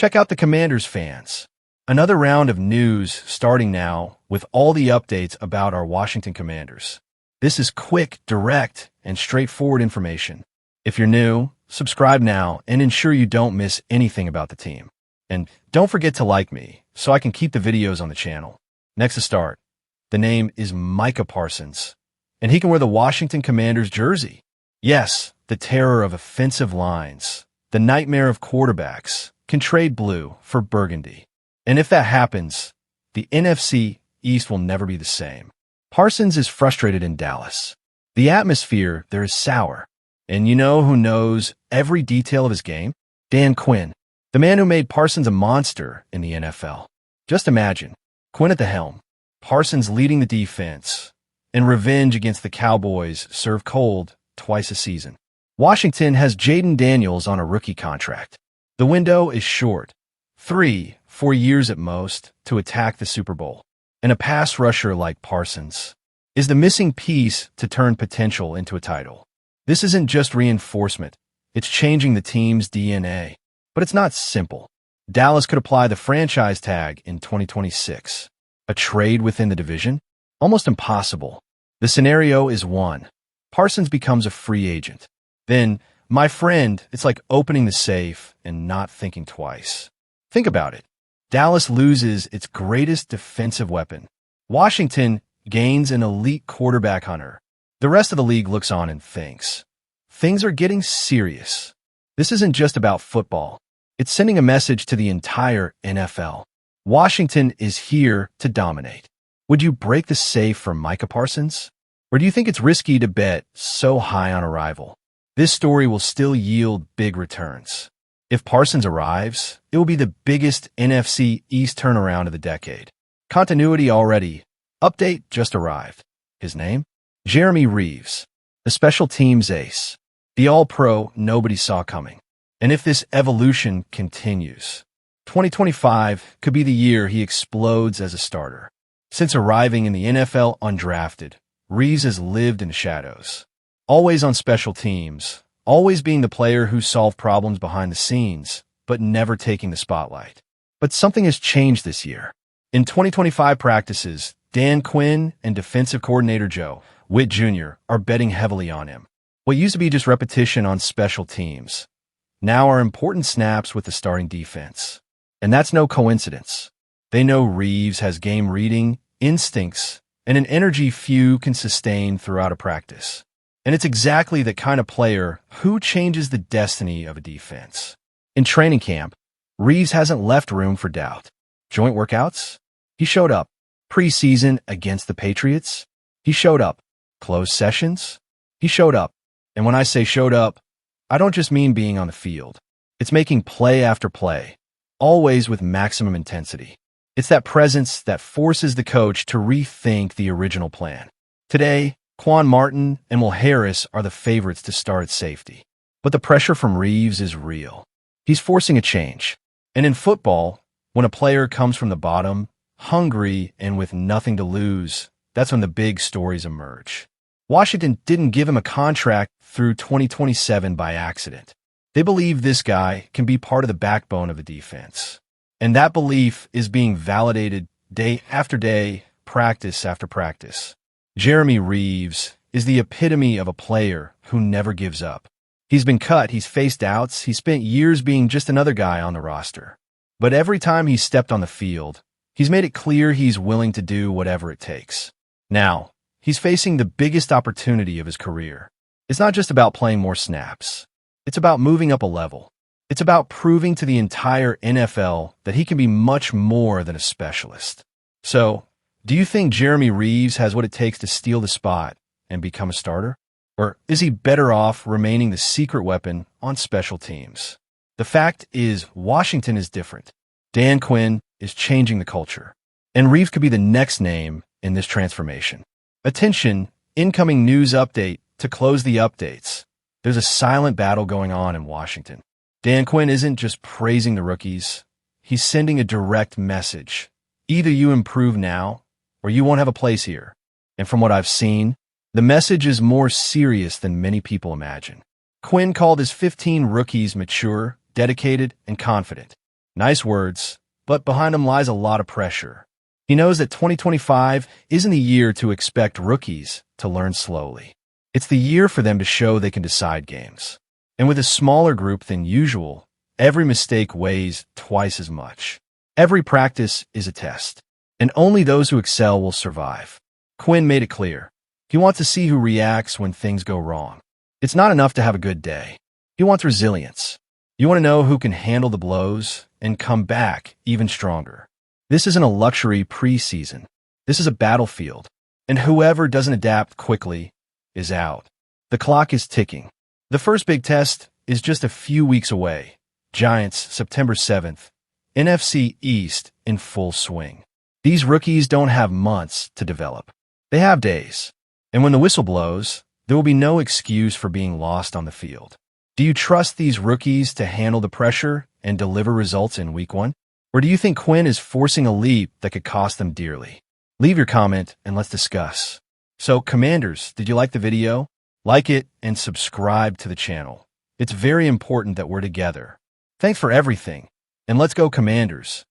Check out the Commanders fans. Another round of news starting now with all the updates about our Washington Commanders. This is quick, direct, and straightforward information. If you're new, subscribe now and ensure you don't miss anything about the team. And don't forget to like me so I can keep the videos on the channel. Next to start, the name is Micah Parsons, and he can wear the Washington Commanders jersey. Yes, the terror of offensive lines, the nightmare of quarterbacks, can trade blue for burgundy. And if that happens, the NFC East will never be the same. Parsons is frustrated in Dallas. The atmosphere there is sour. And you know who knows every detail of his game? Dan Quinn, the man who made Parsons a monster in the NFL. Just imagine, Quinn at the helm, Parsons leading the defense, and revenge against the Cowboys serve cold twice a season. Washington has Jaden Daniels on a rookie contract. The window is short, 3-4 years at most, to attack the Super Bowl. And a pass rusher like Parsons is the missing piece to turn potential into a title. This isn't just reinforcement, it's changing the team's DNA. But it's not simple. Dallas could apply the franchise tag in 2026. A trade within the division? Almost impossible. The scenario is one. Parsons becomes a free agent. Then, my friend, it's like opening the safe and not thinking twice. Think about it. Dallas loses its greatest defensive weapon. Washington gains an elite quarterback hunter. The rest of the league looks on and thinks, things are getting serious. This isn't just about football. It's sending a message to the entire NFL. Washington is here to dominate. Would you break the safe for Micah Parsons? Or do you think it's risky to bet so high on arrival? This story will still yield big returns. If Parsons arrives, it will be the biggest NFC East turnaround of the decade. Continuity already. Update just arrived. His name? Jeremy Reaves, the special teams ace, the all-pro nobody saw coming. And if this evolution continues, 2025 could be the year he explodes as a starter. Since arriving in the NFL undrafted, Reaves has lived in the shadows. Always on special teams, always being the player who solved problems behind the scenes, but never taking the spotlight. But something has changed this year. In 2025 practices, Dan Quinn and defensive coordinator Joe Witt Jr. are betting heavily on him. What used to be just repetition on special teams now are important snaps with the starting defense. And that's no coincidence. They know Reaves has game reading, instincts, and an energy few can sustain throughout a practice. And it's exactly the kind of player who changes the destiny of a defense. In training camp, Reaves hasn't left room for doubt. Joint workouts? He showed up. Preseason against the Patriots? He showed up. Closed sessions? He showed up. And when I say showed up, I don't just mean being on the field. It's making play after play, always with maximum intensity. It's that presence that forces the coach to rethink the original plan. Today, Quan Martin and Will Harris are the favorites to start at safety. But the pressure from Reaves is real. He's forcing a change. And in football, when a player comes from the bottom, hungry and with nothing to lose, that's when the big stories emerge. Washington didn't give him a contract through 2027 by accident. They believe this guy can be part of the backbone of the defense. And that belief is being validated day after day, practice after practice. Jeremy Reaves is the epitome of a player who never gives up. He's been cut, he's faced doubts, he spent years being just another guy on the roster. But every time he's stepped on the field, he's made it clear he's willing to do whatever it takes. Now, he's facing the biggest opportunity of his career. It's not just about playing more snaps. It's about moving up a level. It's about proving to the entire NFL that he can be much more than a specialist. So, do you think Jeremy Reaves has what it takes to steal the spot and become a starter? Or is he better off remaining the secret weapon on special teams? The fact is, Washington is different. Dan Quinn is changing the culture. And Reaves could be the next name in this transformation. Attention, incoming news update to close the updates. There's a silent battle going on in Washington. Dan Quinn isn't just praising the rookies. He's sending a direct message. Either you improve now, or you won't have a place here. And from what I've seen, the message is more serious than many people imagine. Quinn called his 15 rookies mature, dedicated, and confident. Nice words, but behind them lies a lot of pressure. He knows that 2025 isn't the year to expect rookies to learn slowly. It's the year for them to show they can decide games. And with a smaller group than usual, every mistake weighs twice as much. Every practice is a test, and only those who excel will survive. Quinn made it clear. He wants to see who reacts when things go wrong. It's not enough to have a good day. He wants resilience. You want to know who can handle the blows and come back even stronger. This isn't a luxury preseason. This is a battlefield, and whoever doesn't adapt quickly is out. The clock is ticking. The first big test is just a few weeks away. Giants, September 7th. NFC East in full swing. These rookies don't have months to develop. They have days. And when the whistle blows, there will be no excuse for being lost on the field. Do you trust these rookies to handle the pressure and deliver results in week 1? Or do you think Quinn is forcing a leap that could cost them dearly? Leave your comment and let's discuss. So, Commanders, did you like the video? Like it and subscribe to the channel. It's very important that we're together. Thanks for everything. And let's go, Commanders.